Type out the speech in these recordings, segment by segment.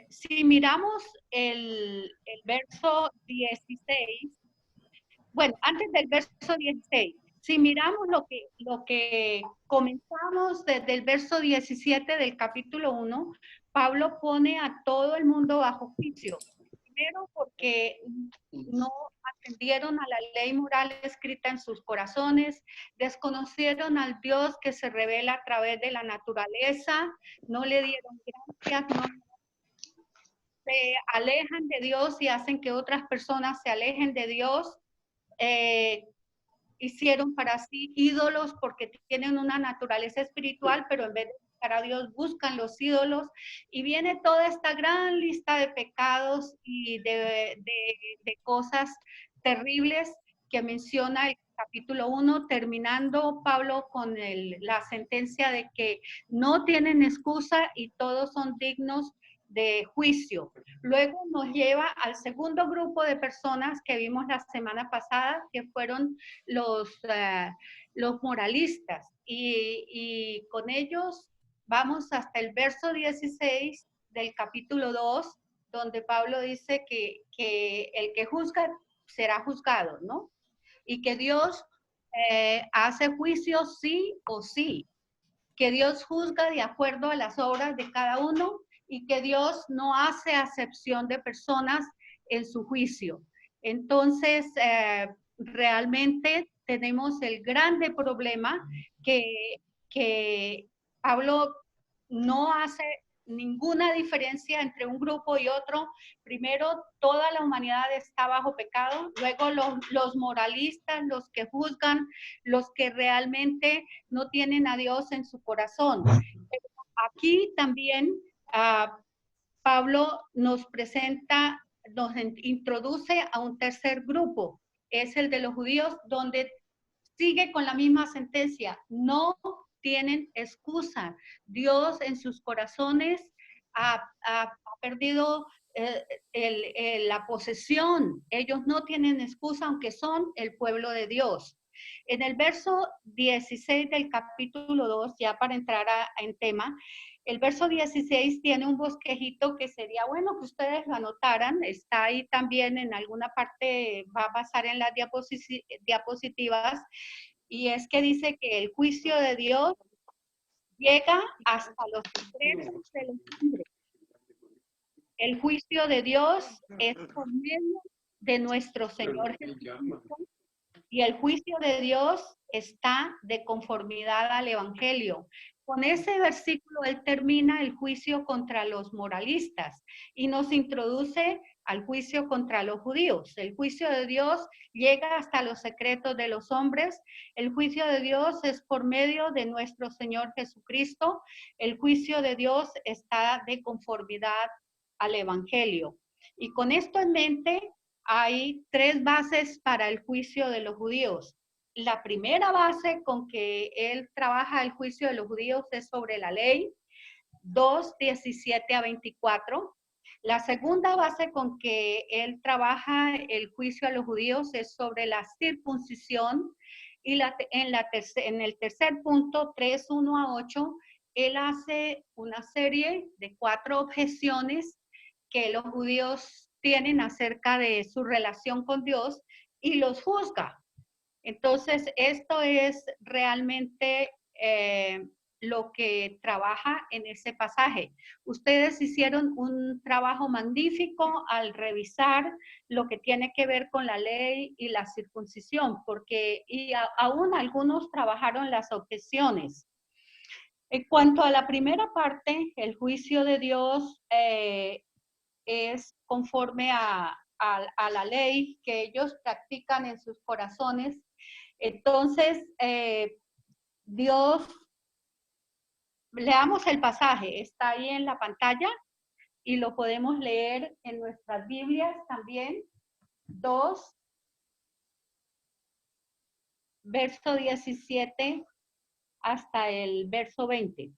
si miramos el verso 16, bueno, antes del verso 16, si miramos lo que comenzamos desde el verso 17 del capítulo 1, Pablo pone a todo el mundo bajo juicio. Primero porque no atendieron a la ley moral escrita en sus corazones, desconocieron al Dios que se revela a través de la naturaleza, no le dieron gracias, no se alejan de Dios y hacen que otras personas se alejen de Dios. Hicieron para sí ídolos porque tienen una naturaleza espiritual, pero en vez de buscar a Dios buscan los ídolos, y viene toda esta gran lista de pecados y de cosas terribles que menciona el capítulo 1, terminando Pablo con la sentencia de que no tienen excusa y todos son dignos de juicio. Luego nos lleva al segundo grupo de personas que vimos la semana pasada, que fueron los moralistas. Y con ellos vamos hasta el verso 16 del capítulo 2, donde Pablo dice que el que juzga será juzgado, ¿no? Y que Dios hace juicio sí o sí, que Dios juzga de acuerdo a las obras de cada uno y que Dios no hace acepción de personas en su juicio. Entonces, realmente tenemos el grande problema que Pablo no hace ninguna diferencia entre un grupo y otro. Primero, toda la humanidad está bajo pecado. Luego, los moralistas, los que juzgan, los que realmente no tienen a Dios en su corazón. Pero aquí también Pablo nos presenta, nos introduce a un tercer grupo, es el de los judíos, donde sigue con la misma sentencia, no tienen excusa. Dios en sus corazones ha perdido la posesión. Ellos no tienen excusa, aunque son el pueblo de Dios. En el verso 16 del capítulo 2, ya para entrar en tema, el verso 16 tiene un bosquejito que sería bueno que ustedes lo anotaran. Está ahí también en alguna parte, va a pasar en las diapositivas. Y es que dice que el juicio de Dios llega hasta los secretos de los hombres. El juicio de Dios es por medio de nuestro Señor Jesucristo, y el juicio de Dios está de conformidad al Evangelio. Con ese versículo él termina el juicio contra los moralistas y nos introduce al juicio contra los judíos. El juicio de Dios llega hasta los secretos de los hombres. El juicio de Dios es por medio de nuestro Señor Jesucristo. El juicio de Dios está de conformidad al Evangelio. Y con esto en mente, hay tres bases para el juicio de los judíos. La primera base con que él trabaja el juicio de los judíos es sobre la ley, 2:17-24. La segunda base con que él trabaja el juicio a los judíos es sobre la circuncisión, y en el tercer punto, 3:1-8, él hace una serie de 4 objeciones que los judíos tienen acerca de su relación con Dios y los juzga. Entonces, esto es realmente lo que trabaja en ese pasaje. Ustedes hicieron un trabajo magnífico al revisar lo que tiene que ver con la ley y la circuncisión, porque aún algunos trabajaron las objeciones. En cuanto a la primera parte, el juicio de Dios es conforme a la ley que ellos practican en sus corazones. Entonces, Dios, leamos el pasaje, está ahí en la pantalla y lo podemos leer en nuestras Biblias también. 2, verso 17 hasta el verso 20.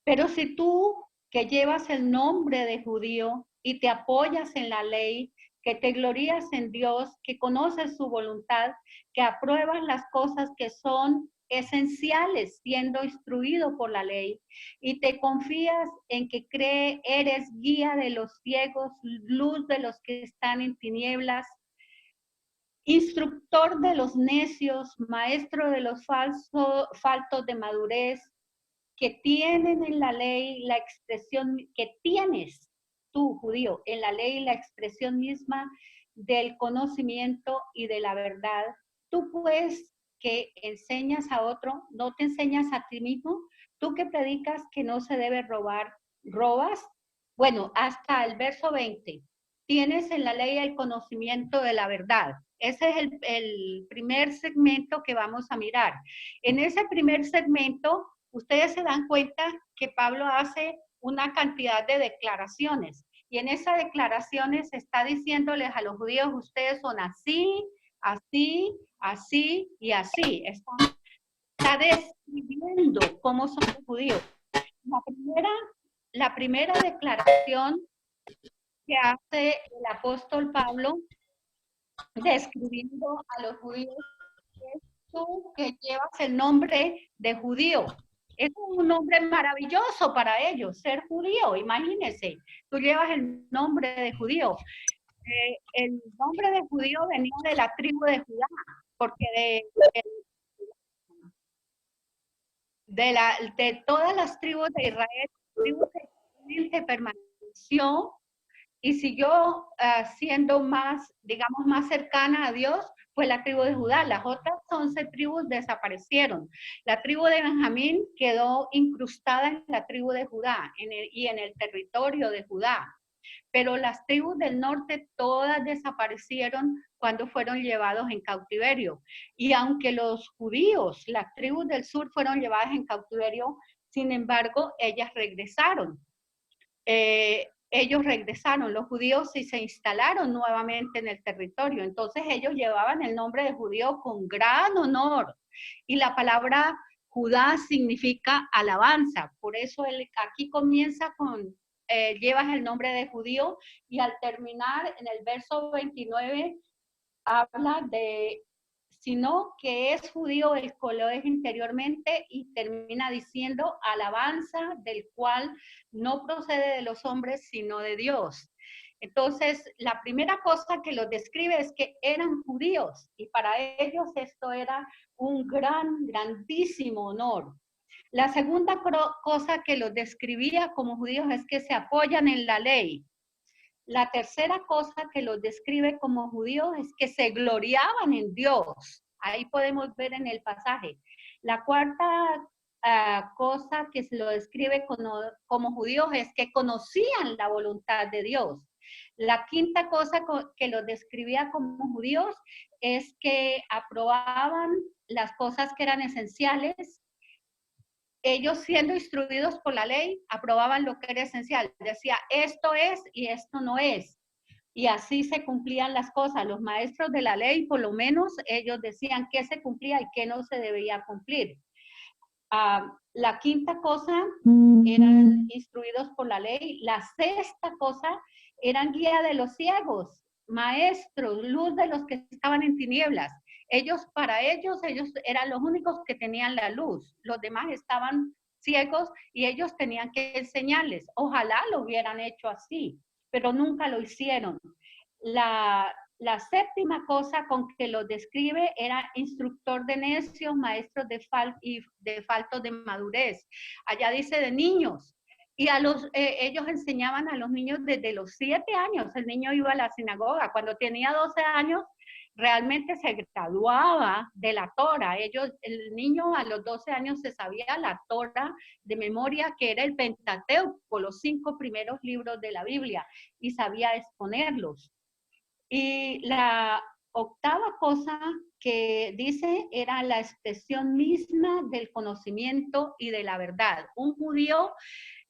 Pero si tú, que llevas el nombre de judío y te apoyas en la ley, que te glorías en Dios, que conoces su voluntad, que apruebas las cosas que son esenciales siendo instruido por la ley y te confías en que eres guía de los ciegos, luz de los que están en tinieblas, instructor de los necios, maestro de los faltos de madurez, que tienen en la ley la expresión, que tienes tú, judío, en la ley la expresión misma del conocimiento y de la verdad. Tú pues que enseñas a otro, no te enseñas a ti mismo. Tú que predicas que no se debe robar, ¿robas? Bueno, hasta el verso 20. Tienes en la ley el conocimiento de la verdad. Ese es el primer segmento que vamos a mirar. En ese primer segmento, ustedes se dan cuenta que Pablo hace una cantidad de declaraciones. Y en esas declaraciones está diciéndoles a los judíos, ustedes son así, así, así y así. Está describiendo cómo son los judíos. La primera declaración que hace el apóstol Pablo describiendo a los judíos es: tú que llevas el nombre de judío. Es un nombre maravilloso para ellos, ser judío. Imagínense, tú llevas el nombre de judío. El nombre de judío venía de la tribu de Judá, porque de todas las tribus de Israel, la tribu que permaneció y siguió siendo más, digamos, más cercana a Dios, fue la tribu de Judá. Las otras 11 tribus desaparecieron. La tribu de Benjamín quedó incrustada en la tribu de Judá y en el territorio de Judá. Pero las tribus del norte todas desaparecieron cuando fueron llevados en cautiverio. Y aunque los judíos, las tribus del sur fueron llevadas en cautiverio, sin embargo, ellas regresaron. Ellos regresaron, los judíos, y se instalaron nuevamente en el territorio. Entonces ellos llevaban el nombre de judío con gran honor. Y la palabra Judá significa alabanza. Por eso aquí comienza con, llevas el nombre de judío, y al terminar en el verso 29 habla de, sino que es judío el que lo es interiormente, y termina diciendo alabanza del cual no procede de los hombres, sino de Dios. Entonces, la primera cosa que los describe es que eran judíos, y para ellos esto era un grandísimo honor. La segunda cosa que los describía como judíos es que se apoyan en la ley. La tercera cosa que los describe como judíos es que se gloriaban en Dios. Ahí podemos ver en el pasaje. La cuarta cosa que se lo describe como judíos es que conocían la voluntad de Dios. La quinta cosa que los describía como judíos es que aprobaban las cosas que eran esenciales. Ellos, siendo instruidos por la ley, aprobaban lo que era esencial. Decía, esto es y esto no es. Y así se cumplían las cosas. Los maestros de la ley, por lo menos, ellos decían qué se cumplía y qué no se debía cumplir. La quinta cosa, eran instruidos por la ley. La sexta cosa, eran guía de los ciegos, maestros, luz de los que estaban en tinieblas. Para ellos eran los únicos que tenían la luz. Los demás estaban ciegos y ellos tenían que enseñarles. Ojalá lo hubieran hecho así, pero nunca lo hicieron. La séptima cosa con que lo describe era instructor de necios, maestros de faltos de madurez. Allá dice de niños. Y ellos enseñaban a los niños desde los 7 años. El niño iba a la sinagoga. Cuando tenía 12 años, realmente se graduaba de la Torah. El niño a los 12 años se sabía la Torah de memoria, que era el Pentateuco, los 5 primeros libros de la Biblia, y sabía exponerlos. Y la octava cosa que dice era la expresión misma del conocimiento y de la verdad. Un judío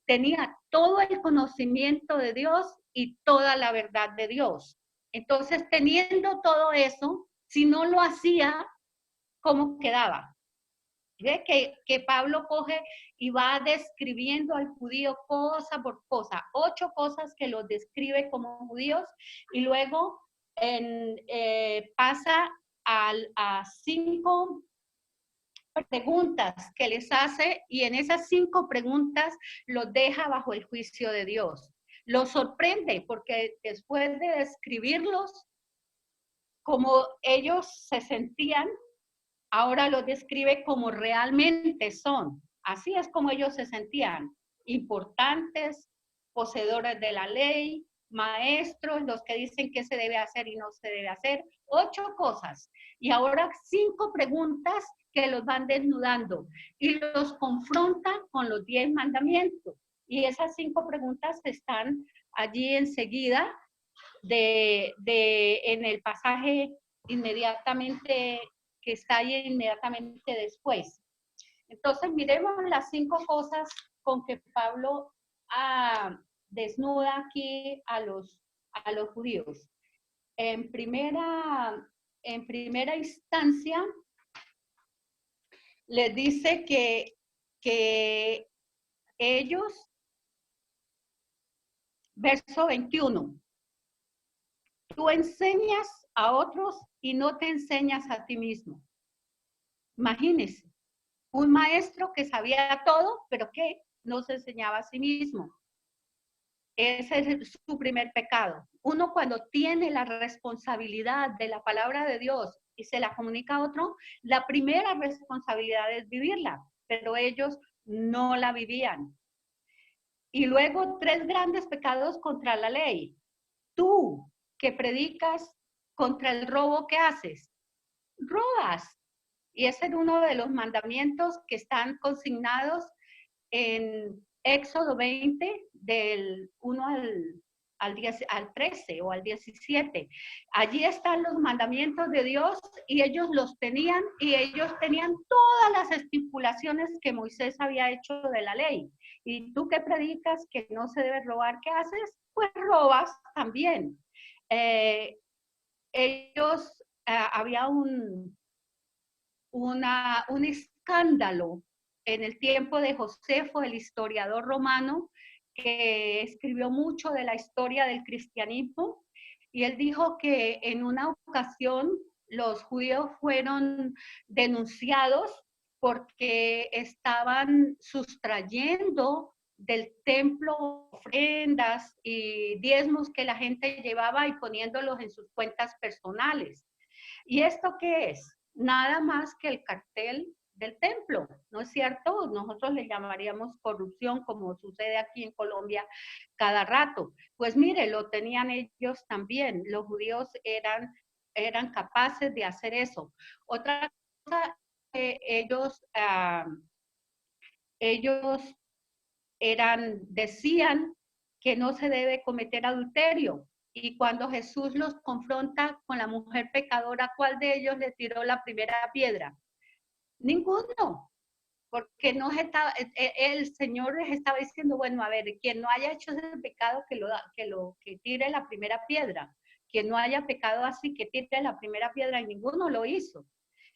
tenía todo el conocimiento de Dios y toda la verdad de Dios. Entonces, teniendo todo eso, si no lo hacía, ¿cómo quedaba? ¿Ve? Que Pablo coge y va describiendo al judío cosa por cosa, 8 cosas que los describe como judíos, y luego pasa a 5 preguntas que les hace y en esas 5 preguntas los deja bajo el juicio de Dios. Los sorprende porque después de describirlos como ellos se sentían, ahora los describe como realmente son. Así es como ellos se sentían, importantes, poseedores de la ley, maestros, los que dicen qué se debe hacer y no se debe hacer, 8 cosas. Y ahora 5 preguntas que los van desnudando y los confrontan con los 10 mandamientos. Y esas 5 preguntas están allí enseguida en el pasaje inmediatamente que está ahí inmediatamente después. Entonces, miremos las 5 cosas con que Pablo desnuda aquí a los judíos. En primera instancia, les dice que ellos, verso 21, tú enseñas a otros y no te enseñas a ti mismo. Imagínense, un maestro que sabía todo, pero que no se enseñaba a sí mismo. Ese es su primer pecado. Uno cuando tiene la responsabilidad de la palabra de Dios y se la comunica a otro, la primera responsabilidad es vivirla, pero ellos no la vivían. Y luego 3 grandes pecados contra la ley. Tú que predicas contra el robo que haces, robas. Y ese es uno de los mandamientos que están consignados en Éxodo 20, del 1 al 13 o al 17. Allí están los mandamientos de Dios y ellos los tenían y ellos tenían todas las estipulaciones que Moisés había hecho de la ley. Y tú que predicas que no se debe robar, ¿qué haces? Pues robas también. Había un escándalo en el tiempo de Josefo, el historiador romano, que escribió mucho de la historia del cristianismo, y él dijo que en una ocasión los judíos fueron denunciados porque estaban sustrayendo del templo ofrendas y diezmos que la gente llevaba y poniéndolos en sus cuentas personales. ¿Y esto qué es? Nada más que el cartel del templo, ¿no es cierto? Nosotros le llamaríamos corrupción, como sucede aquí en Colombia cada rato. Pues mire, lo tenían ellos también. Los judíos eran capaces de hacer eso. Otra cosa, ellos decían que no se debe cometer adulterio. Y cuando Jesús los confronta con la mujer pecadora, ¿cuál de ellos le tiró la primera piedra? Ninguno, porque no estaba, el Señor les estaba diciendo, bueno, a ver, quien no haya hecho ese pecado, que tire la primera piedra. Quien no haya pecado así, que tire la primera piedra, y ninguno lo hizo.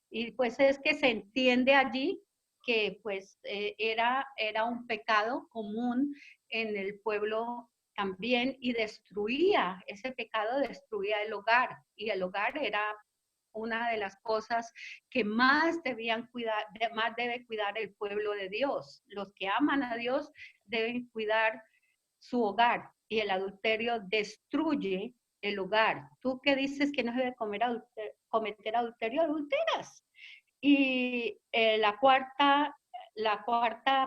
Y pues es que se entiende allí que pues era un pecado común en el pueblo también y ese pecado destruía el hogar y el hogar era una de las cosas que más más debe cuidar el pueblo de Dios. Los que aman a Dios deben cuidar su hogar y el adulterio destruye el hogar. Tú que dices que no se debe cometer adulterio, adulteras. Y la cuarta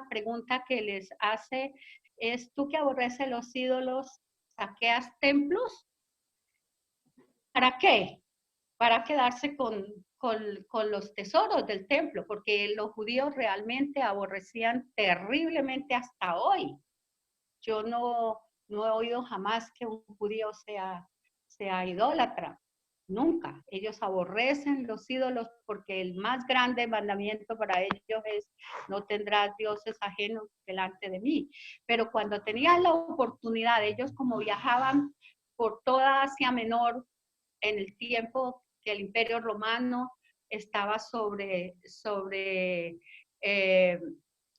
pregunta que les hace es, ¿tú que aborreces los ídolos, saqueas templos? ¿Para qué? Para quedarse con los tesoros del templo, porque los judíos realmente aborrecían terriblemente hasta hoy. Yo no he oído jamás que un judío sea idólatra. Nunca. Ellos aborrecen los ídolos porque el más grande mandamiento para ellos es no tendrás dioses ajenos delante de mí. Pero cuando tenían la oportunidad, ellos como viajaban por toda Asia Menor en el tiempo que el Imperio Romano estaba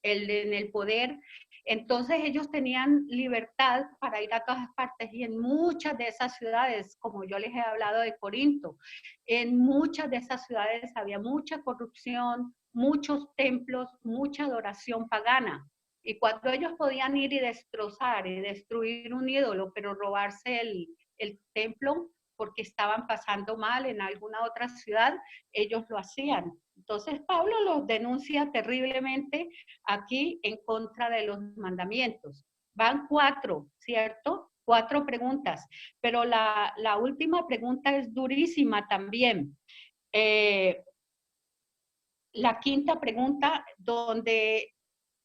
en el poder, entonces ellos tenían libertad para ir a todas partes y en muchas de esas ciudades, como yo les he hablado de Corinto, en muchas de esas ciudades había mucha corrupción, muchos templos, mucha adoración pagana. Y cuando ellos podían ir y destrozar y destruir un ídolo, pero robarse el templo porque estaban pasando mal en alguna otra ciudad, ellos lo hacían. Entonces Pablo los denuncia terriblemente aquí en contra de los mandamientos. Van 4, ¿cierto? 4 preguntas, pero la última pregunta es durísima también. La quinta pregunta, donde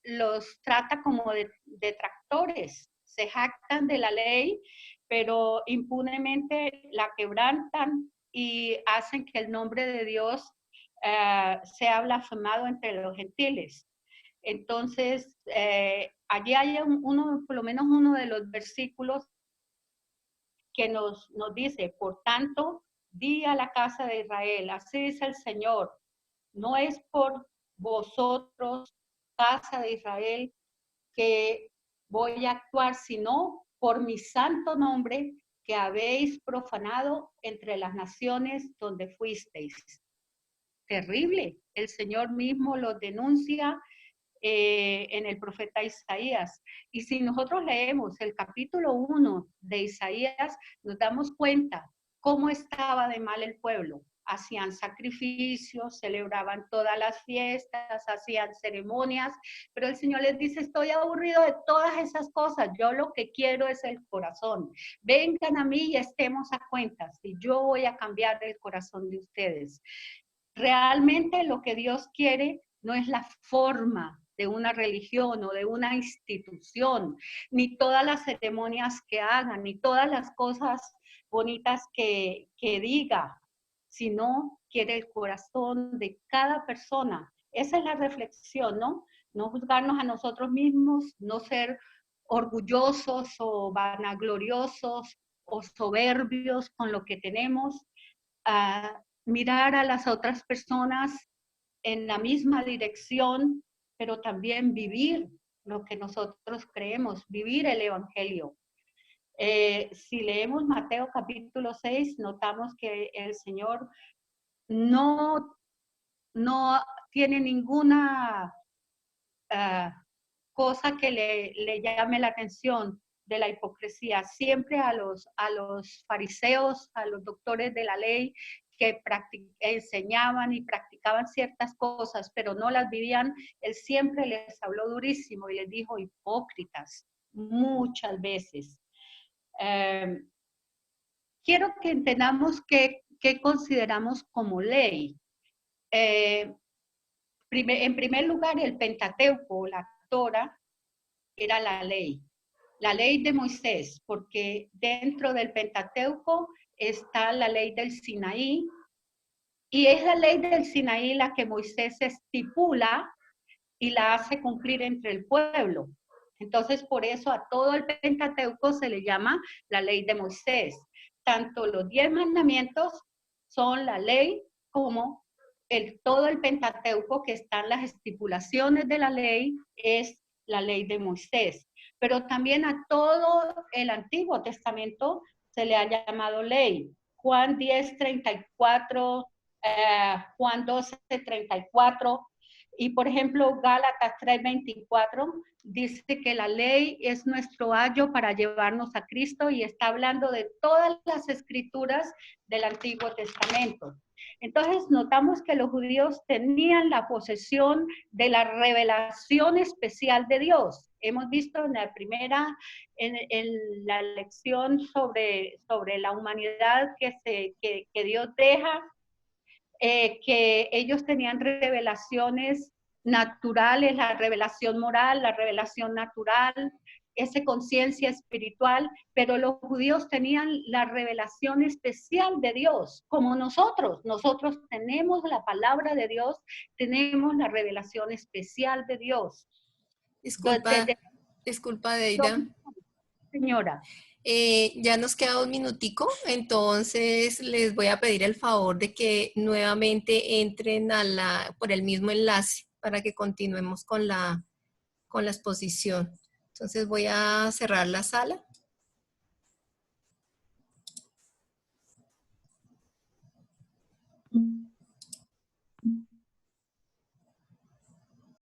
los trata como detractores, se jactan de la ley, pero impunemente la quebrantan y hacen que el nombre de Dios sea blasfemado entre los gentiles. Entonces, allí hay por lo menos uno de los versículos que nos dice, por tanto, di a la casa de Israel, así dice el Señor, no es por vosotros, casa de Israel, que voy a actuar, sino por mi santo nombre que habéis profanado entre las naciones donde fuisteis. Terrible. El Señor mismo lo denuncia en el profeta Isaías. Y si nosotros leemos el capítulo 1 de Isaías, nos damos cuenta cómo estaba de mal el pueblo. Hacían sacrificios, celebraban todas las fiestas, hacían ceremonias, pero el Señor les dice, estoy aburrido de todas esas cosas, yo lo que quiero es el corazón. Vengan a mí y estemos a cuentas, y yo voy a cambiar el corazón de ustedes. Realmente lo que Dios quiere no es la forma de una religión o de una institución, ni todas las ceremonias que hagan, ni todas las cosas bonitas que diga, sino quiere el corazón de cada persona. Esa es la reflexión, ¿no? No juzgarnos a nosotros mismos, no ser orgullosos o vanagloriosos o soberbios con lo que tenemos, mirar a las otras personas en la misma dirección, pero también vivir lo que nosotros creemos, vivir el Evangelio. Si leemos Mateo capítulo 6, notamos que el Señor no tiene ninguna cosa que le llame la atención de la hipocresía. Siempre a los fariseos, a los doctores de la ley que enseñaban y practicaban ciertas cosas, pero no las vivían, él siempre les habló durísimo y les dijo hipócritas, muchas veces. Quiero que entendamos qué consideramos como ley. En primer lugar, el Pentateuco, la Torah, era la ley de Moisés, porque dentro del Pentateuco está la ley del Sinaí, y es la ley del Sinaí la que Moisés estipula y la hace cumplir entre el pueblo. Entonces, por eso a todo el Pentateuco se le llama la ley de Moisés. Tanto los 10 mandamientos son la ley como todo el Pentateuco, que están las estipulaciones de la ley, es la ley de Moisés. Pero también a todo el Antiguo Testamento se le ha llamado ley. Juan 10:34, Juan 12:34, y por ejemplo Gálatas 3:24 dice que la ley es nuestro ayo para llevarnos a Cristo, y está hablando de todas las escrituras del Antiguo Testamento. Entonces notamos que los judíos tenían la posesión de la revelación especial de Dios. Hemos visto en la primera, en la lección sobre la humanidad que Dios deja, que ellos tenían revelaciones naturales, la revelación moral, la revelación natural, esa conciencia espiritual, pero los judíos tenían la revelación especial de Dios, como nosotros. Nosotros tenemos la palabra de Dios, tenemos la revelación especial de Dios. Disculpa, Deida. Señora. Ya nos queda un minutico, entonces les voy a pedir el favor de que nuevamente entren por el mismo enlace para que continuemos con la exposición. Entonces voy a cerrar la sala.